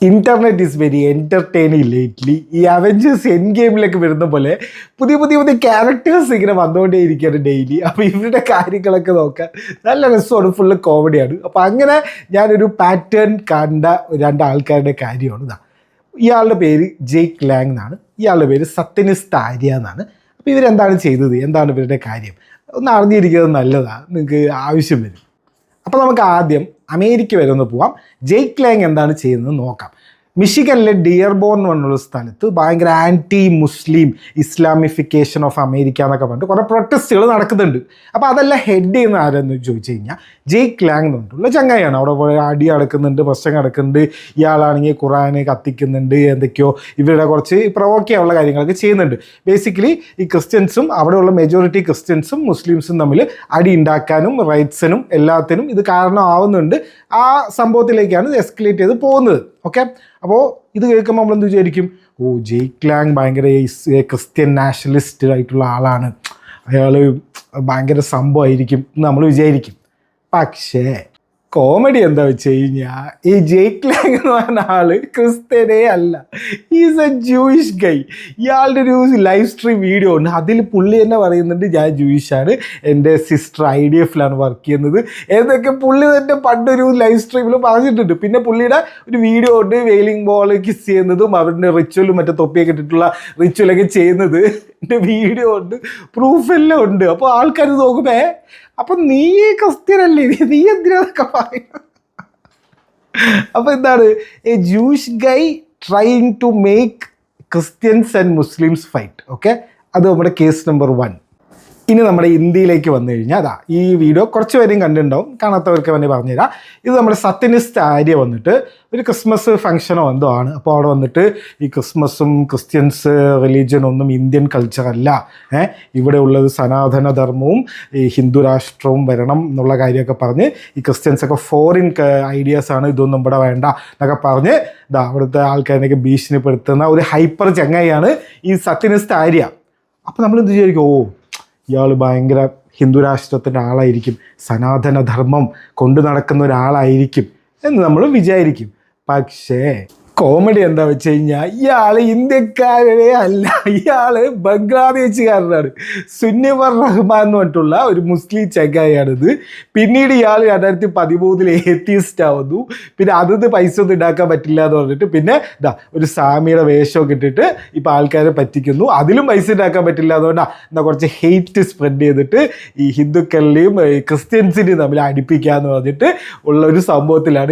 Internet is very entertaining lately. ഈ Avengers N ഗെയിമിലേക്ക് വരുന്ന പോലെ പുതിയ പുതിയ പുതിയ ക്യാരക്ടേഴ്സ് ഇങ്ങനെ വന്നുകൊണ്ടേ ഇരിക്കുകയാണ് ഡെയിലി. അപ്പോൾ ഇവരുടെ കാര്യങ്ങളൊക്കെ നോക്കാൻ നല്ല രസമാണ്, ഫുള്ള് കോമഡിയാണ്. അപ്പോൾ അങ്ങനെ ഞാനൊരു പാറ്റേൺ കണ്ട രണ്ട് ആൾക്കാരുടെ കാര്യമാണ് ഇതാ. ഇയാളുടെ പേര് ജെയ്ക്ക് ലാങ് എന്നാണ്, ഇയാളുടെ പേര് സത്യനിഷ്ഠ ആര്യ എന്നാണ്. അപ്പോൾ ഇവരെന്താണ് ചെയ്തത്, എന്താണ് ഇവരുടെ കാര്യം, ഒന്ന് അറിഞ്ഞിരിക്കുന്നത് നല്ലതാണ്, നിങ്ങൾക്ക് ആവശ്യം വരും. അപ്പോൾ നമുക്ക് ആദ്യം അമേരിക്ക വരെ ഒന്ന് പോവാം. ജെയ്ക്ക് ലാങ് എന്താണ് ചെയ്യുന്നത് നോക്കാം. മിഷിഗനിലെ ഡിയർബോൺ എന്നുള്ള സ്ഥലത്ത് ഭയങ്കര ആൻറ്റി മുസ്ലിം ഇസ്ലാമിഫിക്കേഷൻ ഓഫ് അമേരിക്ക എന്നൊക്കെ പറഞ്ഞിട്ട് കുറേ പ്രൊട്ടസ്റ്റുകൾ നടക്കുന്നുണ്ട്. അപ്പോൾ അതെല്ലാം ഹെഡ് ചെയ്യുന്ന ആരെന്ന് ചോദിച്ചു കഴിഞ്ഞാൽ ജെയ്ക്ക് ലാങ് എന്ന് പറഞ്ഞിട്ടുള്ള ചങ്ങായിയാണ്. അവിടെ കുറേ അടി നടക്കുന്നുണ്ട്, പ്രശ്നം നടക്കുന്നുണ്ട്. ഇയാളാണെങ്കിൽ ഖുറാന് കത്തിക്കുന്നുണ്ട്, എന്തൊക്കെയോ ഇവരുടെ കുറച്ച് പ്രൊവോക്ക് ചെയ്യാനുള്ള കാര്യങ്ങളൊക്കെ ചെയ്യുന്നുണ്ട്. ബേസിക്കലി ഈ ക്രിസ്ത്യൻസും അവിടെയുള്ള മെജോറിറ്റി ക്രിസ്ത്യൻസും മുസ്ലിംസും തമ്മിൽ അടി ഉണ്ടാക്കാനും റൈറ്റ്സിനും എല്ലാത്തിനും ഇത് കാരണമാവുന്നുണ്ട്. ആ സംഭവത്തിലേക്കാണ് ഇത് എസ്കലേറ്റ് ചെയ്ത് പോകുന്നത്. ഓക്കെ, അപ്പോൾ ഇത് കേൾക്കുമ്പോൾ നമ്മളെന്ത് വിചാരിക്കും, ഓ ജെയ്ക്ക് ലാങ് ഭയങ്കര ക്രിസ്ത്യൻ നാഷണലിസ്റ്റ് ആയിട്ടുള്ള ആളാണ്, അയാൾ ഭയങ്കര സംഭവമായിരിക്കും എന്ന് നമ്മൾ വിചാരിക്കും. പക്ഷേ കോമഡി എന്താ വെച്ച് കഴിഞ്ഞാൽ ഈ ജെയ്ക്ക് ലാങ് എന്ന് പറഞ്ഞ ആള് ക്രിസ്ത്യനേ അല്ല, ഈസ് എ ജൂയിഷ് ഗൈ. ഇയാളുടെ ഒരു ലൈവ് സ്ട്രീം വീഡിയോ ഉണ്ട്, അതിൽ പുള്ളി തന്നെ പറയുന്നുണ്ട് ഞാൻ ജൂയിഷാണ്, എൻ്റെ സിസ്റ്റർ IDF-ലാണ് വർക്ക് ചെയ്യുന്നത് എന്നൊക്കെ പുള്ളി തന്നെ പണ്ടൊരു ലൈവ് സ്ട്രീമിൽ പറഞ്ഞിട്ടുണ്ട്. പിന്നെ പുള്ളിയുടെ ഒരു വീഡിയോ ഉണ്ട്, വെയിലിംഗ് ബോൾ കിസ് ചെയ്യുന്നതും അവരുടെ റിച്വലും മറ്റേ തൊപ്പിയൊക്കെ ഇട്ടിട്ടുള്ള റിച്വലൊക്കെ ചെയ്യുന്നത് എൻ്റെ വീഡിയോ ഉണ്ട്, പ്രൂഫെല്ലാം ഉണ്ട്. അപ്പോൾ ആൾക്കാർ നോക്കുമ്പേ അപ്പം നീ ക്രിസ്ത്യനല്ലേ, നീ എന്തിനാന്നൊക്കെ പറയുക. അപ്പോൾ എന്താണ്, a Jewish guy trying to make Christians and Muslims fight. Okay, അത് നമ്മുടെ കേസ് നമ്പർ 1. ഇനി നമ്മുടെ ഇന്ത്യയിലേക്ക് വന്നു കഴിഞ്ഞാൽ അതാ ഈ വീഡിയോ കുറച്ച് പേരും കണ്ടിട്ടുണ്ടാവും, കാണാത്തവർക്ക് വേണ്ടി പറഞ്ഞുതരാം. ഇത് നമ്മുടെ സത്യനിഷ്ഠ ആര്യ വന്നിട്ട് ഒരു ക്രിസ്മസ് ഫംഗ്ഷനോ എന്തോ ആണ്. അപ്പോൾ അവിടെ വന്നിട്ട് ഈ ക്രിസ്മസും ക്രിസ്ത്യൻസ് റിലീജിയൻ ഒന്നും ഇന്ത്യൻ കൾച്ചറല്ല, ഇവിടെ ഉള്ളത് സനാതനധർമ്മവും ഈ ഹിന്ദു രാഷ്ട്രവും വരണം എന്നുള്ള കാര്യമൊക്കെ പറഞ്ഞ് ഈ ക്രിസ്ത്യൻസൊക്കെ ഫോറിൻ ഐഡിയാസാണ്, ഇതൊന്നും ഇവിടെ വേണ്ട എന്നൊക്കെ പറഞ്ഞ് ഇതാ അവിടുത്തെ ആൾക്കാരെയൊക്കെ ഭീഷണിപ്പെടുത്തുന്ന ഒരു ഹൈപ്പർ ചങ്ങായിയാണ് ഈ സത്യനിഷ്ഠ ആര്യ. അപ്പോൾ നമ്മൾ എന്ത് വിചാരിക്കും, ഓ ഇയാൾ ഭയങ്കര ഹിന്ദു രാഷ്ട്രത്തിൻ്റെ ആളായിരിക്കും, സനാതനധർമ്മം കൊണ്ടു നടക്കുന്ന ഒരാളായിരിക്കും എന്ന് നമ്മൾ വിചാരിക്കും. പക്ഷേ കോമഡി എന്താ വെച്ച് കഴിഞ്ഞാൽ ഇയാൾ ഇന്ത്യക്കാരനെ അല്ല, ഇയാൾ ബംഗ്ലാദേശുകാരനാണ്. സുന്നിവർ റഹ്മാൻ എന്ന് പറഞ്ഞിട്ടുള്ള ഒരു മുസ്ലിം ചങ്ങായിയാണിത്. പിന്നീട് ഇയാൾ 2013 ഏത്തിയിസ്റ്റ് ആവുന്നു. പിന്നെ അതിന് പൈസ ഒന്നും ഉണ്ടാക്കാൻ പറ്റില്ല എന്ന് പറഞ്ഞിട്ട് പിന്നെ ഇതാ ഒരു സാമിയുടെ വേഷമൊക്കെ ഇട്ടിട്ട് ഇപ്പോൾ ആൾക്കാരെ പറ്റിക്കുന്നു. അതിലും പൈസ ഉണ്ടാക്കാൻ പറ്റില്ല അതുകൊണ്ടാണ് എന്നാൽ കുറച്ച് ഹെയ്റ്റ് സ്പ്രെഡ് ചെയ്തിട്ട് ഈ ഹിന്ദുക്കളിലെയും ക്രിസ്ത്യൻസിനെയും തമ്മിൽ അടുപ്പിക്കുക എന്ന് പറഞ്ഞിട്ട് ഉള്ള ഒരു സംഭവത്തിലാണ്